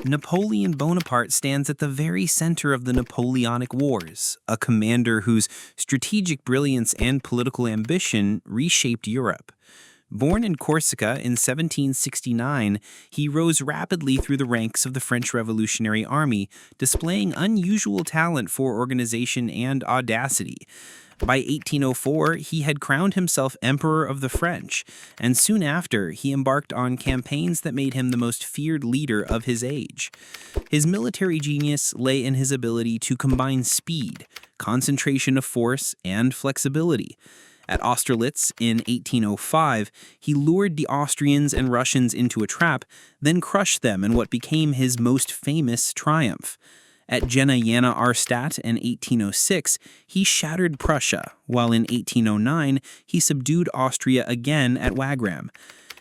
Napoleon Bonaparte stands at the very center of the Napoleonic Wars, a commander whose strategic brilliance and political ambition reshaped Europe. Born in Corsica in 1769, he rose rapidly through the ranks of the French Revolutionary Army, displaying unusual talent for organization and audacity. By 1804, he had crowned himself Emperor of the French, and soon after, he embarked on campaigns that made him the most feared leader of his age. His military genius lay in his ability to combine speed, concentration of force, and flexibility. At Austerlitz in 1805, he lured the Austrians and Russians into a trap, then crushed them in what became his most famous triumph. At Jena Arstadt in 1806, he shattered Prussia, while in 1809 he subdued Austria again at Wagram.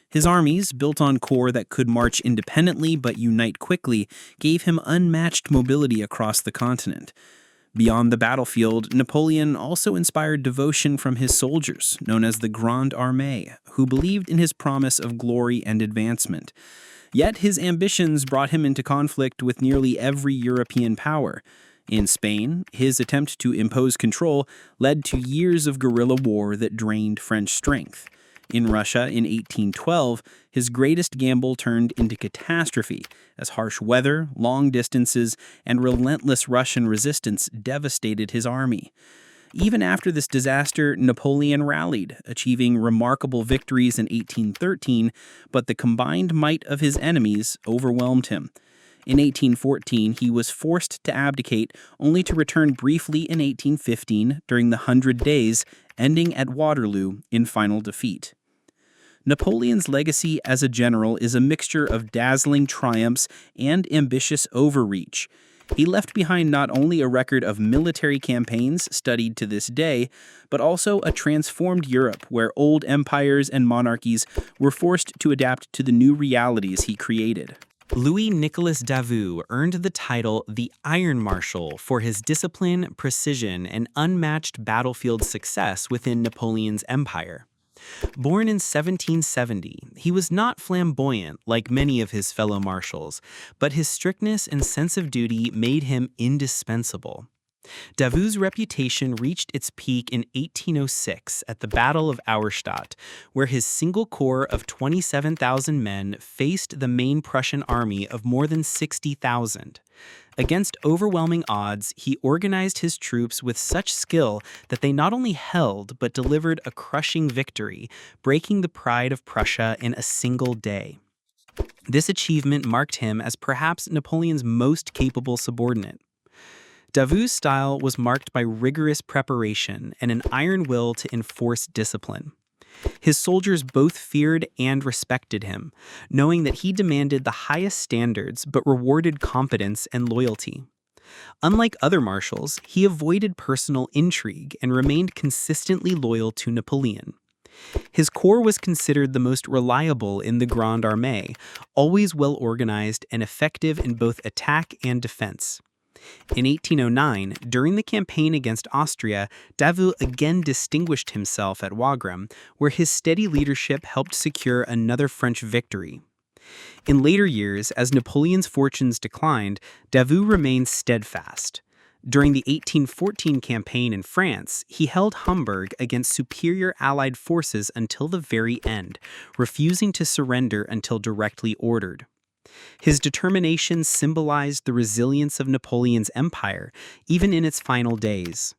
His armies, built on corps that could march independently but unite quickly, gave him unmatched mobility across the continent. Beyond the battlefield, Napoleon also inspired devotion from his soldiers, known as the Grande Armée, who believed in his promise of glory and advancement. Yet his ambitions brought him into conflict with nearly every European power. In Spain, his attempt to impose control led to years of guerrilla war that drained French strength. In Russia in 1812, his greatest gamble turned into catastrophe as harsh weather, long distances, and relentless Russian resistance devastated his army. Even after this disaster, Napoleon rallied, achieving remarkable victories in 1813, but the combined might of his enemies overwhelmed him. In 1814, he was forced to abdicate, only to return briefly in 1815 during the 100 Days, ending at Waterloo in final defeat. Napoleon's legacy as a general is a mixture of dazzling triumphs and ambitious overreach. He left behind not only a record of military campaigns studied to this day, but also a transformed Europe where old empires and monarchies were forced to adapt to the new realities he created. Louis-Nicolas Davout earned the title the Iron Marshal for his discipline, precision, and unmatched battlefield success within Napoleon's empire. Born in 1770, he was not flamboyant like many of his fellow marshals, but his strictness and sense of duty made him indispensable. Davout's reputation reached its peak in 1806 at the Battle of Auerstadt, where his single corps of 27,000 men faced the main Prussian army of more than 60,000. Against overwhelming odds, he organized his troops with such skill that they not only held but delivered a crushing victory, breaking the pride of Prussia in a single day. This achievement marked him as perhaps Napoleon's most capable subordinate. Davout's style was marked by rigorous preparation and an iron will to enforce discipline. His soldiers both feared and respected him, knowing that he demanded the highest standards but rewarded competence and loyalty. Unlike other marshals, he avoided personal intrigue and remained consistently loyal to Napoleon. His corps was considered the most reliable in the Grande Armée, always well organized and effective in both attack and defense. In 1809, during the campaign against Austria, Davout again distinguished himself at Wagram, where his steady leadership helped secure another French victory. In later years, as Napoleon's fortunes declined, Davout remained steadfast. During the 1814 campaign in France, he held Hamburg against superior Allied forces until the very end, refusing to surrender until directly ordered. His determination symbolized the resilience of Napoleon's empire, even in its final days.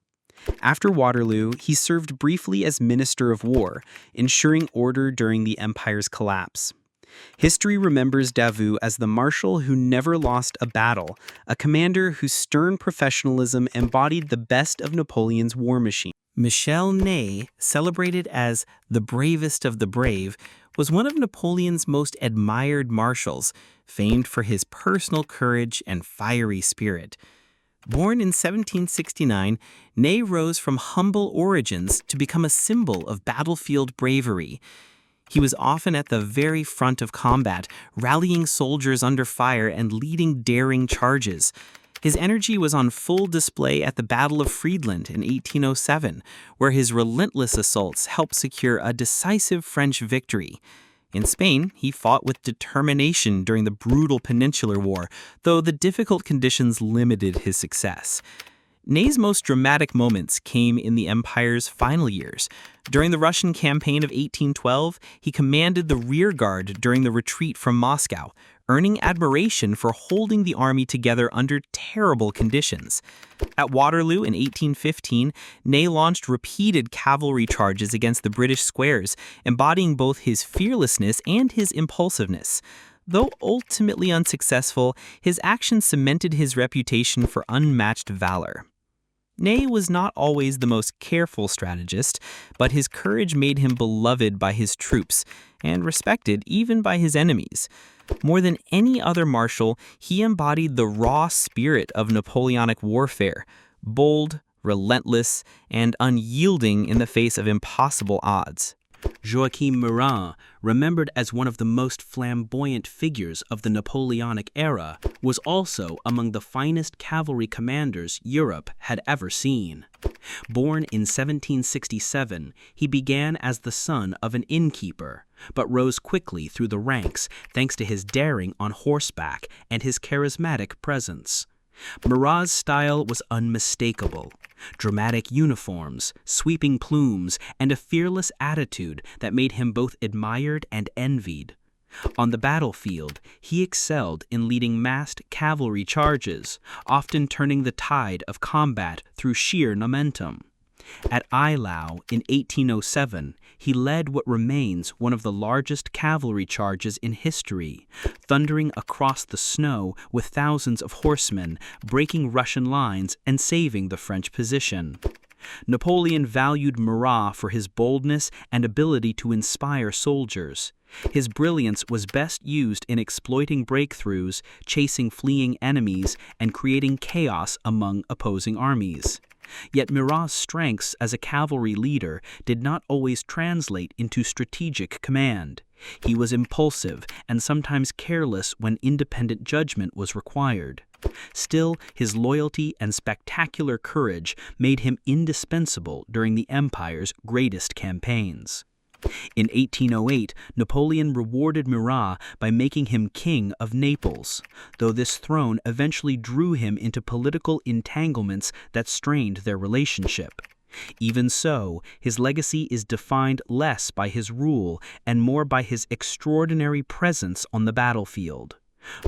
After Waterloo, he served briefly as Minister of War, ensuring order during the empire's collapse. History remembers Davout as the marshal who never lost a battle, a commander whose stern professionalism embodied the best of Napoleon's war machine. Michel Ney, celebrated as the bravest of the brave, was one of Napoleon's most admired marshals, famed for his personal courage and fiery spirit. Born in 1769, Ney rose from humble origins to become a symbol of battlefield bravery. He was often at the very front of combat, rallying soldiers under fire and leading daring charges. His energy was on full display at the Battle of Friedland in 1807, where his relentless assaults helped secure a decisive French victory. In Spain, he fought with determination during the brutal Peninsular War, though the difficult conditions limited his success. Ney's most dramatic moments came in the empire's final years. During the Russian campaign of 1812, he commanded the rear guard during the retreat from Moscow, earning admiration for holding the army together under terrible conditions. At Waterloo in 1815, Ney launched repeated cavalry charges against the British squares, embodying both his fearlessness and his impulsiveness. Though ultimately unsuccessful, his actions cemented his reputation for unmatched valor. Ney was not always the most careful strategist, but his courage made him beloved by his troops and respected even by his enemies. More than any other marshal, he embodied the raw spirit of Napoleonic warfare, bold, relentless, and unyielding in the face of impossible odds. Joachim Murat, remembered as one of the most flamboyant figures of the Napoleonic era, was also among the finest cavalry commanders Europe had ever seen. Born in 1767, he began as the son of an innkeeper, but rose quickly through the ranks thanks to his daring on horseback and his charismatic presence. Murat's style was unmistakable. Dramatic uniforms, sweeping plumes, and a fearless attitude that made him both admired and envied. On the battlefield, he excelled in leading massed cavalry charges, often turning the tide of combat through sheer momentum. At Eylau in 1807, he led what remains one of the largest cavalry charges in history, thundering across the snow with thousands of horsemen, breaking Russian lines and saving the French position. Napoleon valued Murat for his boldness and ability to inspire soldiers. His brilliance was best used in exploiting breakthroughs, chasing fleeing enemies, and creating chaos among opposing armies. Yet Murat's strengths as a cavalry leader did not always translate into strategic command. He was impulsive and sometimes careless when independent judgment was required. Still, his loyalty and spectacular courage made him indispensable during the empire's greatest campaigns. In 1808, Napoleon rewarded Murat by making him king of Naples, though this throne eventually drew him into political entanglements that strained their relationship. Even so, his legacy is defined less by his rule and more by his extraordinary presence on the battlefield.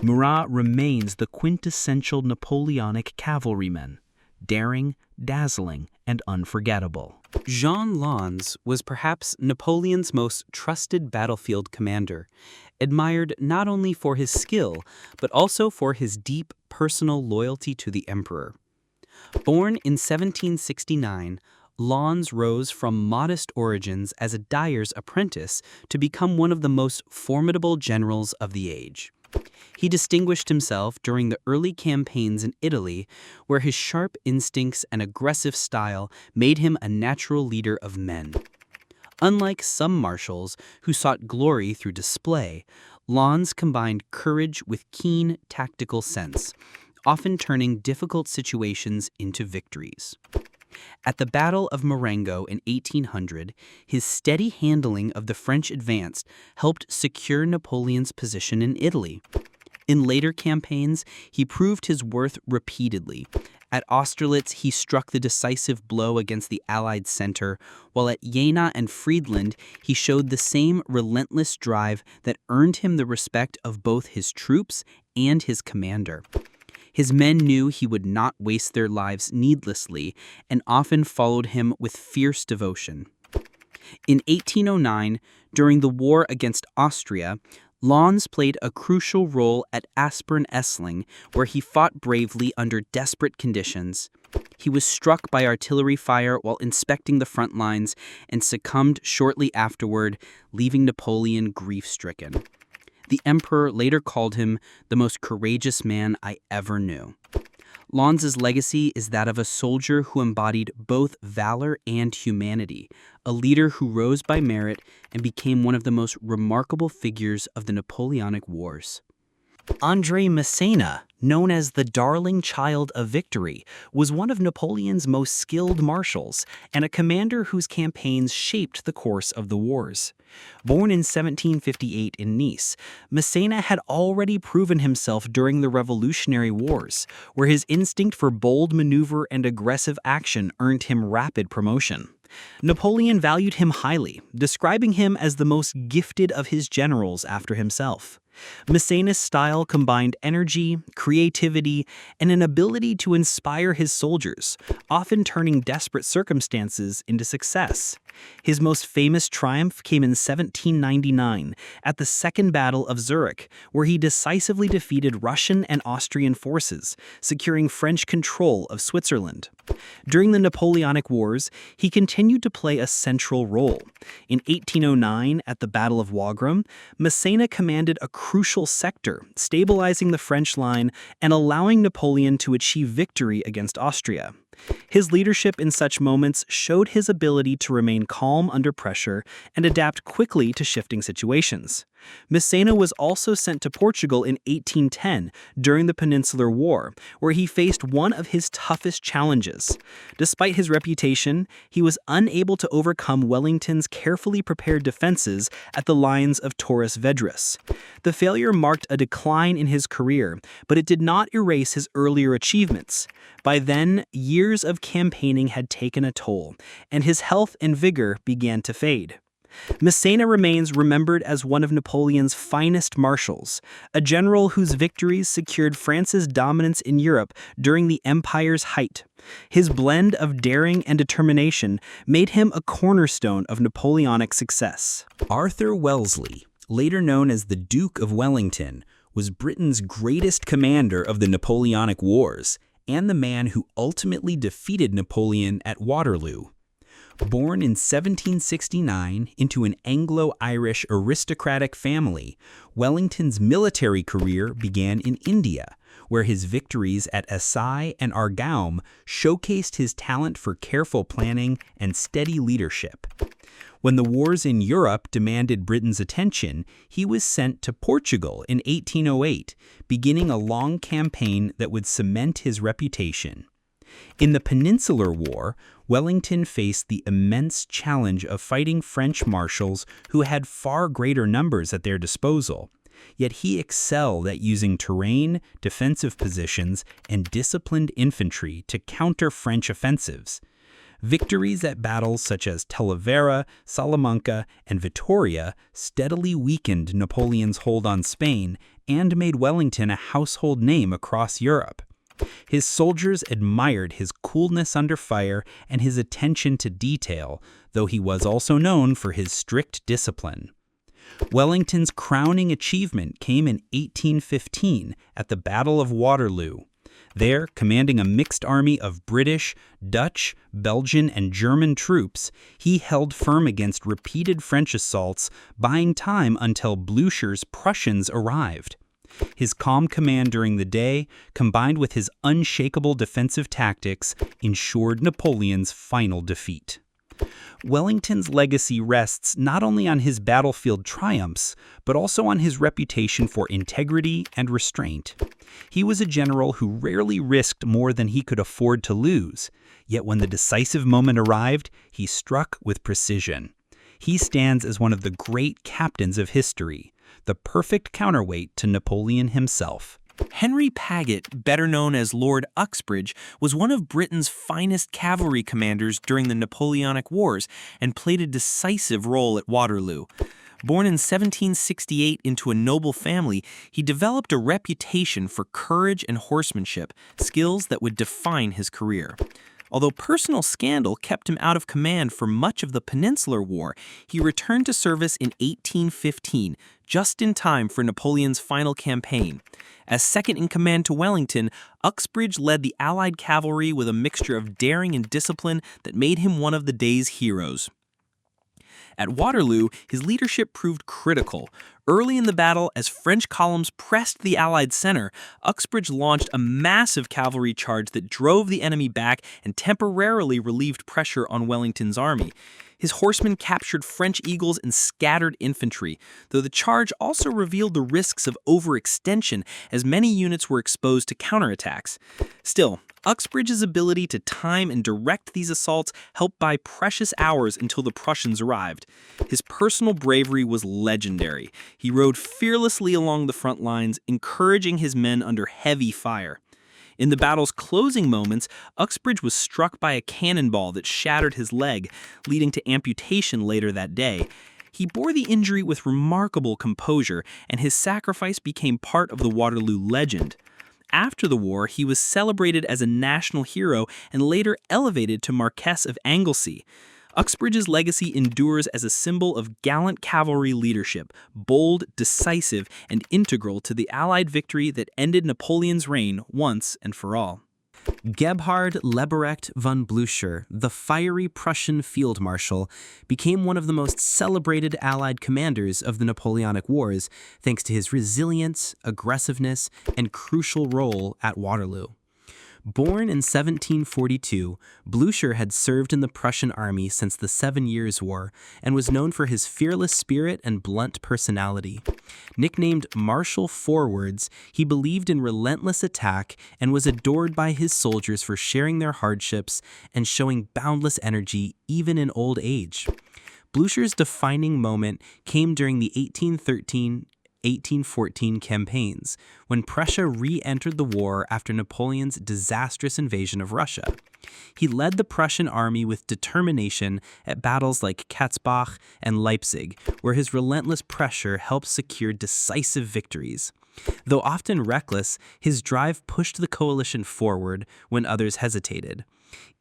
Murat remains the quintessential Napoleonic cavalryman, daring, dazzling, and unforgettable. Jean Lannes was perhaps Napoleon's most trusted battlefield commander, admired not only for his skill, but also for his deep personal loyalty to the emperor. Born in 1769, Lannes rose from modest origins as a dyer's apprentice to become one of the most formidable generals of the age. He distinguished himself during the early campaigns in Italy, where his sharp instincts and aggressive style made him a natural leader of men. Unlike some marshals who sought glory through display, Lannes combined courage with keen tactical sense, often turning difficult situations into victories. At the Battle of Marengo in 1800, his steady handling of the French advance helped secure Napoleon's position in Italy. In later campaigns, he proved his worth repeatedly. At Austerlitz, he struck the decisive blow against the Allied center, while at Jena and Friedland, he showed the same relentless drive that earned him the respect of both his troops and his commander. His men knew he would not waste their lives needlessly and often followed him with fierce devotion. In 1809, during the war against Austria, Lannes played a crucial role at Aspern-Essling, where he fought bravely under desperate conditions. He was struck by artillery fire while inspecting the front lines and succumbed shortly afterward, leaving Napoleon grief-stricken. The emperor later called him the most courageous man I ever knew. Lannes' legacy is that of a soldier who embodied both valor and humanity, a leader who rose by merit and became one of the most remarkable figures of the Napoleonic Wars. André Masséna, known as the darling child of victory, was one of Napoleon's most skilled marshals and a commander whose campaigns shaped the course of the wars. Born in 1758 in Nice, Masséna had already proven himself during the Revolutionary Wars, where his instinct for bold maneuver and aggressive action earned him rapid promotion. Napoleon valued him highly, describing him as the most gifted of his generals after himself. Masséna's style combined energy, creativity, and an ability to inspire his soldiers, often turning desperate circumstances into success. His most famous triumph came in 1799 at the Second Battle of Zurich, where he decisively defeated Russian and Austrian forces, securing French control of Switzerland. During the Napoleonic Wars, he continued to play a central role. In 1809, at the Battle of Wagram, Masséna commanded a crucial sector, stabilizing the French line and allowing Napoleon to achieve victory against Austria. His leadership in such moments showed his ability to remain calm under pressure and adapt quickly to shifting situations. Masséna was also sent to Portugal in 1810 during the Peninsular War, where he faced one of his toughest challenges. Despite his reputation, he was unable to overcome Wellington's carefully prepared defenses at the lines of Torres Vedras. The failure marked a decline in his career, but it did not erase his earlier achievements. By then, years of campaigning had taken a toll, and his health and vigor began to fade. Masséna remains remembered as one of Napoleon's finest marshals, a general whose victories secured France's dominance in Europe during the empire's height. His blend of daring and determination made him a cornerstone of Napoleonic success. Arthur Wellesley, later known as the Duke of Wellington, was Britain's greatest commander of the Napoleonic Wars and the man who ultimately defeated Napoleon at Waterloo. Born in 1769 into an Anglo-Irish aristocratic family, Wellington's military career began in India, where his victories at Assaye and Argaum showcased his talent for careful planning and steady leadership. When the wars in Europe demanded Britain's attention, he was sent to Portugal in 1808, beginning a long campaign that would cement his reputation. In the Peninsular War, Wellington faced the immense challenge of fighting French marshals who had far greater numbers at their disposal. Yet he excelled at using terrain, defensive positions, and disciplined infantry to counter French offensives. Victories at battles such as Talavera, Salamanca, and Vittoria steadily weakened Napoleon's hold on Spain and made Wellington a household name across Europe. His soldiers admired his coolness under fire and his attention to detail, though he was also known for his strict discipline. Wellington's crowning achievement came in 1815 at the Battle of Waterloo. There, commanding a mixed army of British, Dutch, Belgian, and German troops, he held firm against repeated French assaults, buying time until Blücher's Prussians arrived. His calm command during the day, combined with his unshakable defensive tactics, ensured Napoleon's final defeat. Wellington's legacy rests not only on his battlefield triumphs, but also on his reputation for integrity and restraint. He was a general who rarely risked more than he could afford to lose, yet when the decisive moment arrived, he struck with precision. He stands as one of the great captains of history, the perfect counterweight to Napoleon himself. Henry Paget, better known as Lord Uxbridge, was one of Britain's finest cavalry commanders during the Napoleonic Wars and played a decisive role at Waterloo. Born in 1768 into a noble family, he developed a reputation for courage and horsemanship, skills that would define his career. Although personal scandal kept him out of command for much of the Peninsular War, he returned to service in 1815, just in time for Napoleon's final campaign. As second in command to Wellington, Uxbridge led the Allied cavalry with a mixture of daring and discipline that made him one of the day's heroes. At Waterloo, his leadership proved critical. Early in the battle, as French columns pressed the Allied center, Uxbridge launched a massive cavalry charge that drove the enemy back and temporarily relieved pressure on Wellington's army. His horsemen captured French eagles and scattered infantry, though the charge also revealed the risks of overextension as many units were exposed to counterattacks. Still, Uxbridge's ability to time and direct these assaults helped buy precious hours until the Prussians arrived. His personal bravery was legendary. He rode fearlessly along the front lines, encouraging his men under heavy fire. In the battle's closing moments, Uxbridge was struck by a cannonball that shattered his leg, leading to amputation later that day. He bore the injury with remarkable composure, and his sacrifice became part of the Waterloo legend. After the war, he was celebrated as a national hero and later elevated to Marquess of Anglesey. Uxbridge's legacy endures as a symbol of gallant cavalry leadership, bold, decisive, and integral to the Allied victory that ended Napoleon's reign once and for all. Gebhard Leberecht von Blücher, the fiery Prussian field marshal, became one of the most celebrated Allied commanders of the Napoleonic Wars thanks to his resilience, aggressiveness, and crucial role at Waterloo. Born in 1742, Blücher had served in the Prussian army since the 7 Years' War and was known for his fearless spirit and blunt personality. Nicknamed Marshal Forwards, he believed in relentless attack and was adored by his soldiers for sharing their hardships and showing boundless energy even in old age. Blücher's defining moment came during the 1813-1814 campaigns, when Prussia re-entered the war after Napoleon's disastrous invasion of Russia. He led the Prussian army with determination at battles like Katzbach and Leipzig, where his relentless pressure helped secure decisive victories. Though often reckless, his drive pushed the coalition forward when others hesitated.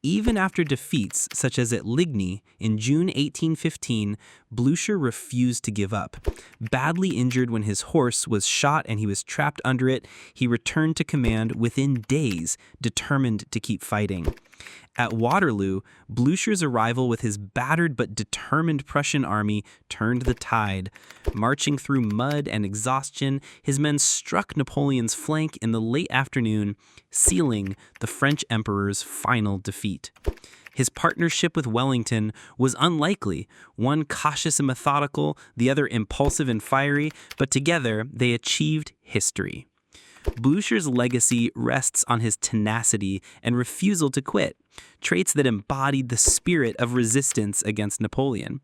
Even after defeats, such as at Ligny in June 1815, Blücher refused to give up. Badly injured when his horse was shot and he was trapped under it, he returned to command within days, determined to keep fighting. At Waterloo, Blücher's arrival with his battered but determined Prussian army turned the tide. Marching through mud and exhaustion, his men struck Napoleon's flank in the late afternoon, sealing the French emperor's final defeat. His partnership with Wellington was unlikely, one cautious and methodical, the other impulsive and fiery, but together they achieved history. Blücher's legacy rests on his tenacity and refusal to quit, traits that embodied the spirit of resistance against Napoleon.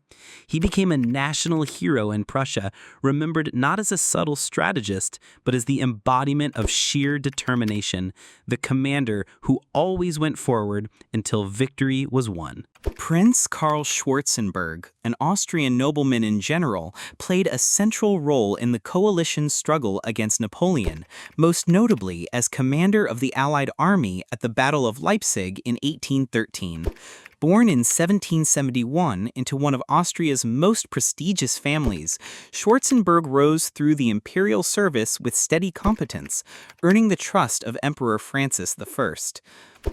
He became a national hero in Prussia, remembered not as a subtle strategist, but as the embodiment of sheer determination, the commander who always went forward until victory was won. Prince Karl Schwarzenberg, an Austrian nobleman in general, played a central role in the coalition's struggle against Napoleon, most notably as commander of the Allied army at the Battle of Leipzig in 1813. Born in 1771 into one of Austria's most prestigious families, Schwarzenberg rose through the imperial service with steady competence, earning the trust of Emperor Francis I.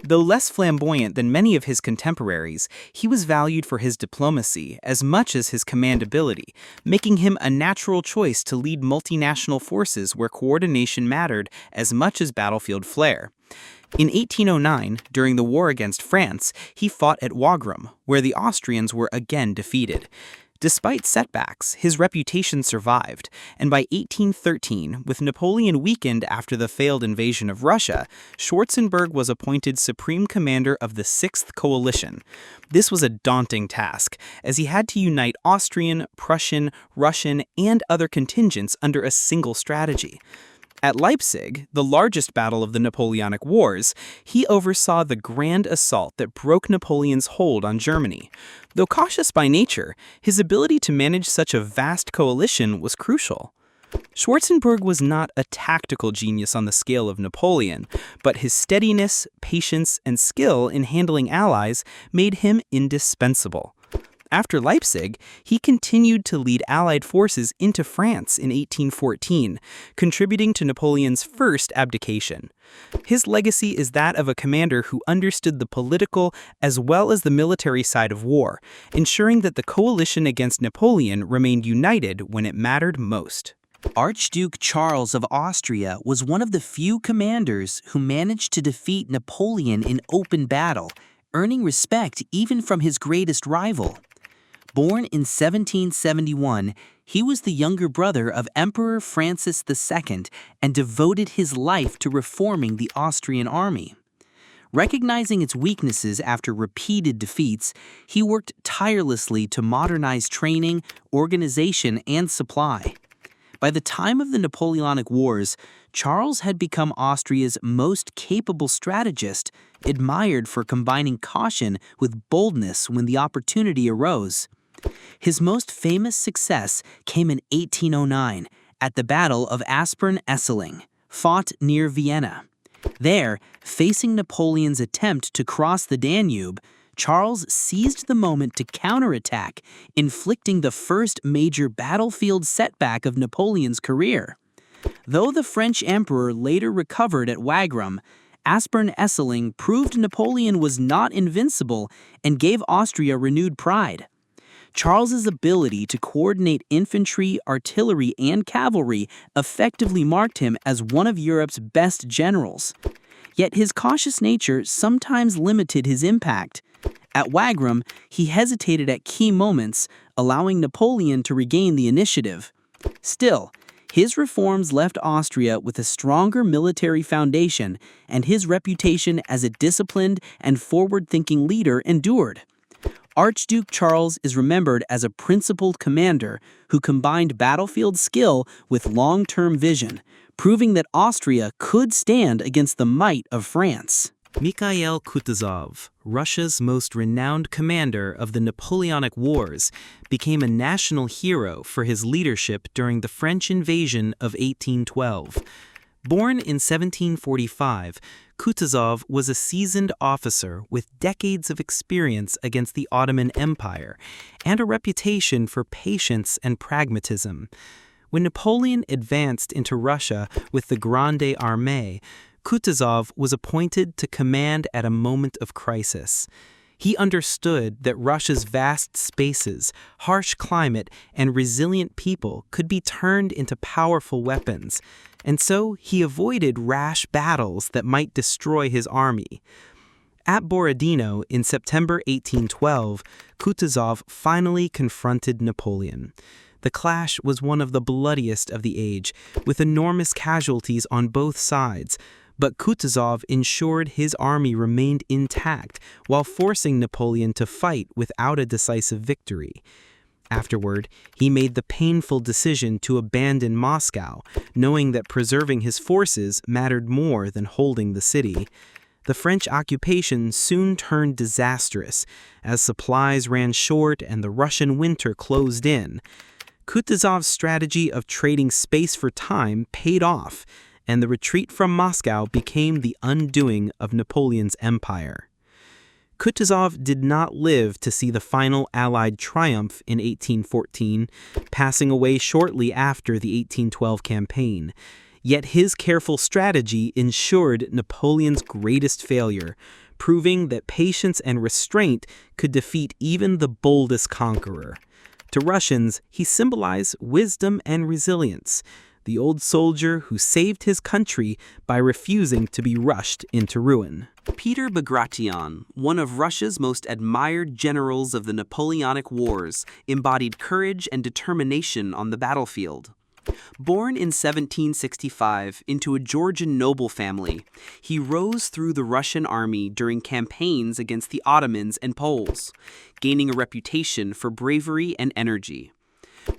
Though less flamboyant than many of his contemporaries, he was valued for his diplomacy as much as his command ability, making him a natural choice to lead multinational forces where coordination mattered as much as battlefield flair. In 1809, during the war against France, he fought at Wagram, where the Austrians were again defeated. Despite setbacks, his reputation survived, and by 1813, with Napoleon weakened after the failed invasion of Russia, Schwarzenberg was appointed Supreme Commander of the Sixth Coalition. This was a daunting task, as he had to unite Austrian, Prussian, Russian, and other contingents under a single strategy. At Leipzig, the largest battle of the Napoleonic Wars, he oversaw the grand assault that broke Napoleon's hold on Germany. Though cautious by nature, his ability to manage such a vast coalition was crucial. Schwarzenberg was not a tactical genius on the scale of Napoleon, but his steadiness, patience, and skill in handling allies made him indispensable. After Leipzig, he continued to lead Allied forces into France in 1814, contributing to Napoleon's first abdication. His legacy is that of a commander who understood the political as well as the military side of war, ensuring that the coalition against Napoleon remained united when it mattered most. Archduke Charles of Austria was one of the few commanders who managed to defeat Napoleon in open battle, earning respect even from his greatest rival. Born in 1771, he was the younger brother of Emperor Francis II and devoted his life to reforming the Austrian army. Recognizing its weaknesses after repeated defeats, he worked tirelessly to modernize training, organization, and supply. By the time of the Napoleonic Wars, Charles had become Austria's most capable strategist, admired for combining caution with boldness when the opportunity arose. His most famous success came in 1809 at the Battle of Aspern-Essling, fought near Vienna. There, facing Napoleon's attempt to cross the Danube, Charles seized the moment to counterattack, inflicting the first major battlefield setback of Napoleon's career. Though the French emperor later recovered at Wagram, Aspern-Essling proved Napoleon was not invincible and gave Austria renewed pride. Charles's ability to coordinate infantry, artillery, and cavalry effectively marked him as one of Europe's best generals. Yet his cautious nature sometimes limited his impact. At Wagram, he hesitated at key moments, allowing Napoleon to regain the initiative. Still, his reforms left Austria with a stronger military foundation, and his reputation as a disciplined and forward-thinking leader endured. Archduke Charles is remembered as a principled commander who combined battlefield skill with long-term vision, proving that Austria could stand against the might of France. Mikhail Kutuzov, Russia's most renowned commander of the Napoleonic Wars, became a national hero for his leadership during the French invasion of 1812. Born in 1745, Kutuzov was a seasoned officer with decades of experience against the Ottoman Empire and a reputation for patience and pragmatism. When Napoleon advanced into Russia with the Grande Armée, Kutuzov was appointed to command at a moment of crisis. He understood that Russia's vast spaces, harsh climate, and resilient people could be turned into powerful weapons, and so he avoided rash battles that might destroy his army. At Borodino in September 1812, Kutuzov finally confronted Napoleon. The clash was one of the bloodiest of the age, with enormous casualties on both sides, but Kutuzov ensured his army remained intact while forcing Napoleon to fight without a decisive victory. Afterward, he made the painful decision to abandon Moscow, knowing that preserving his forces mattered more than holding the city. The French occupation soon turned disastrous as supplies ran short and the Russian winter closed in. Kutuzov's strategy of trading space for time paid off, and the retreat from Moscow became the undoing of Napoleon's empire. Kutuzov did not live to see the final Allied triumph in 1814, passing away shortly after the 1812 campaign. Yet his careful strategy ensured Napoleon's greatest failure, proving that patience and restraint could defeat even the boldest conqueror. To Russians, he symbolized wisdom and resilience, the old soldier who saved his country by refusing to be rushed into ruin. Peter Bagration, one of Russia's most admired generals of the Napoleonic Wars, embodied courage and determination on the battlefield. Born in 1765 into a Georgian noble family, he rose through the Russian army during campaigns against the Ottomans and Poles, gaining a reputation for bravery and energy.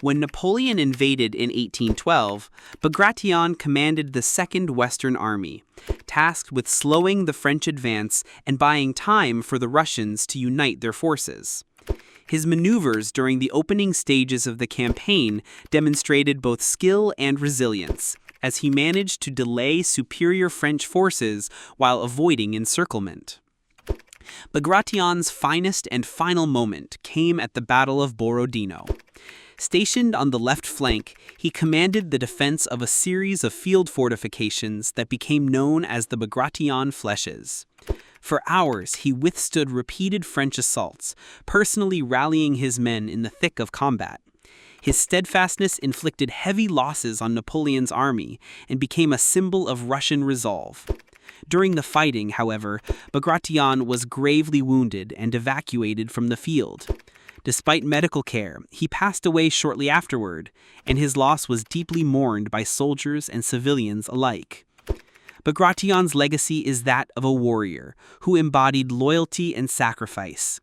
When Napoleon invaded in 1812, Bagration commanded the Second Western Army, tasked with slowing the French advance and buying time for the Russians to unite their forces. His maneuvers during the opening stages of the campaign demonstrated both skill and resilience, as he managed to delay superior French forces while avoiding encirclement. Bagration's finest and final moment came at the Battle of Borodino. Stationed on the left flank, he commanded the defense of a series of field fortifications that became known as the Bagration Flèches. For hours, he withstood repeated French assaults, personally rallying his men in the thick of combat. His steadfastness inflicted heavy losses on Napoleon's army and became a symbol of Russian resolve. During the fighting, however, Bagration was gravely wounded and evacuated from the field. Despite medical care, he passed away shortly afterward, and his loss was deeply mourned by soldiers and civilians alike. Bagration's legacy is that of a warrior who embodied loyalty and sacrifice.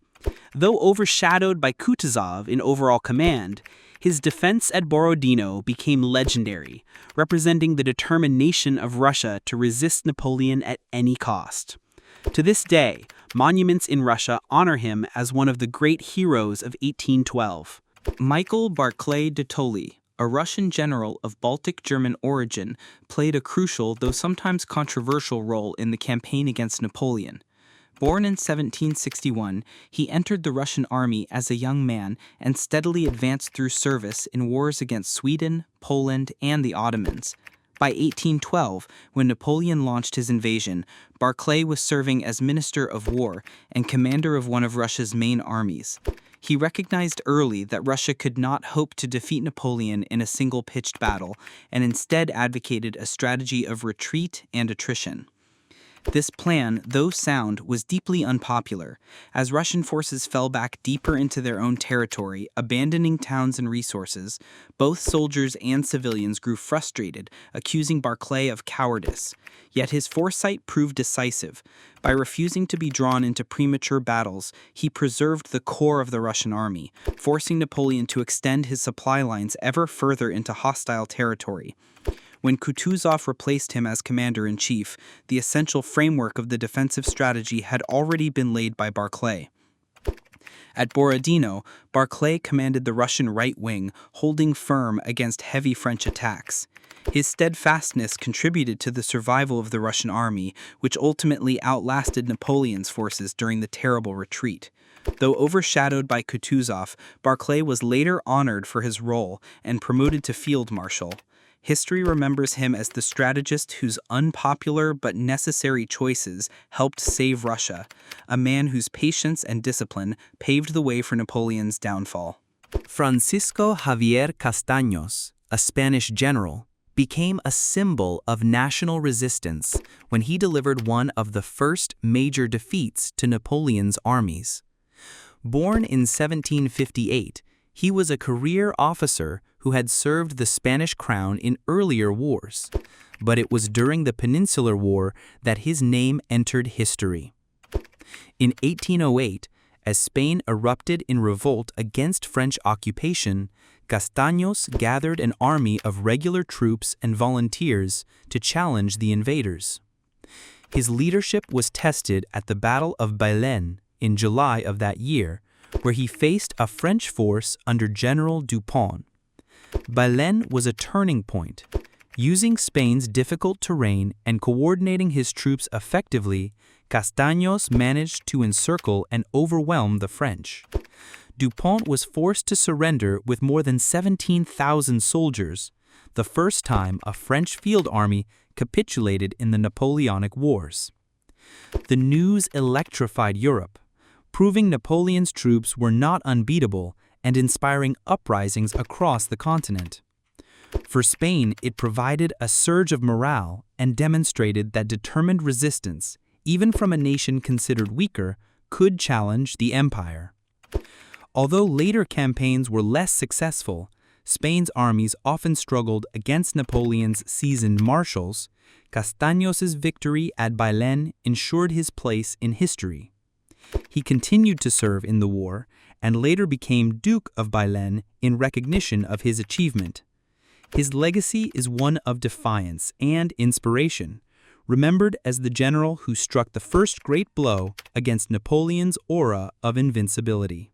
Though overshadowed by Kutuzov in overall command, his defense at Borodino became legendary, representing the determination of Russia to resist Napoleon at any cost. To this day, monuments in Russia honor him as one of the great heroes of 1812. Michael Barclay de Tolly, a Russian general of Baltic German origin, played a crucial, though sometimes controversial, role in the campaign against Napoleon. Born in 1761, he entered the Russian army as a young man and steadily advanced through service in wars against Sweden, Poland, and the Ottomans. By 1812, when Napoleon launched his invasion, Barclay was serving as Minister of War and commander of one of Russia's main armies. He recognized early that Russia could not hope to defeat Napoleon in a single pitched battle, and instead advocated a strategy of retreat and attrition. This plan, though sound, was deeply unpopular, as Russian forces fell back deeper into their own territory, abandoning towns and resources. Both soldiers and civilians grew frustrated, accusing Barclay of cowardice. Yet his foresight proved decisive. By refusing to be drawn into premature battles, he preserved the core of the Russian army, forcing Napoleon to extend his supply lines ever further into hostile territory. When Kutuzov replaced him as commander-in-chief, the essential framework of the defensive strategy had already been laid by Barclay. At Borodino, Barclay commanded the Russian right wing, holding firm against heavy French attacks. His steadfastness contributed to the survival of the Russian army, which ultimately outlasted Napoleon's forces during the terrible retreat. Though overshadowed by Kutuzov, Barclay was later honored for his role and promoted to field marshal. History remembers him as the strategist whose unpopular but necessary choices helped save Russia, a man whose patience and discipline paved the way for Napoleon's downfall. Francisco Javier Castaños, a Spanish general, became a symbol of national resistance when he delivered one of the first major defeats to Napoleon's armies. Born in 1758, he was a career officer who had served the Spanish crown in earlier wars, but it was during the Peninsular War that his name entered history. In 1808, as Spain erupted in revolt against French occupation, Castaños gathered an army of regular troops and volunteers to challenge the invaders. His leadership was tested at the Battle of Lannes in July of that year, where he faced a French force under General Dupont. Lannes was a turning point. Using Spain's difficult terrain and coordinating his troops effectively, Castaños managed to encircle and overwhelm the French. Dupont was forced to surrender with more than 17,000 soldiers, the first time a French field army capitulated in the Napoleonic Wars. The news electrified Europe, proving Napoleon's troops were not unbeatable and inspiring uprisings across the continent. For Spain, it provided a surge of morale and demonstrated that determined resistance, even from a nation considered weaker, could challenge the empire. Although later campaigns were less successful, Spain's armies often struggled against Napoleon's seasoned marshals. Castaños' victory at Lannes ensured his place in history. He continued to serve in the war and later became Duke of Lannes in recognition of his achievement. His legacy is one of defiance and inspiration, remembered as the general who struck the first great blow against Napoleon's aura of invincibility.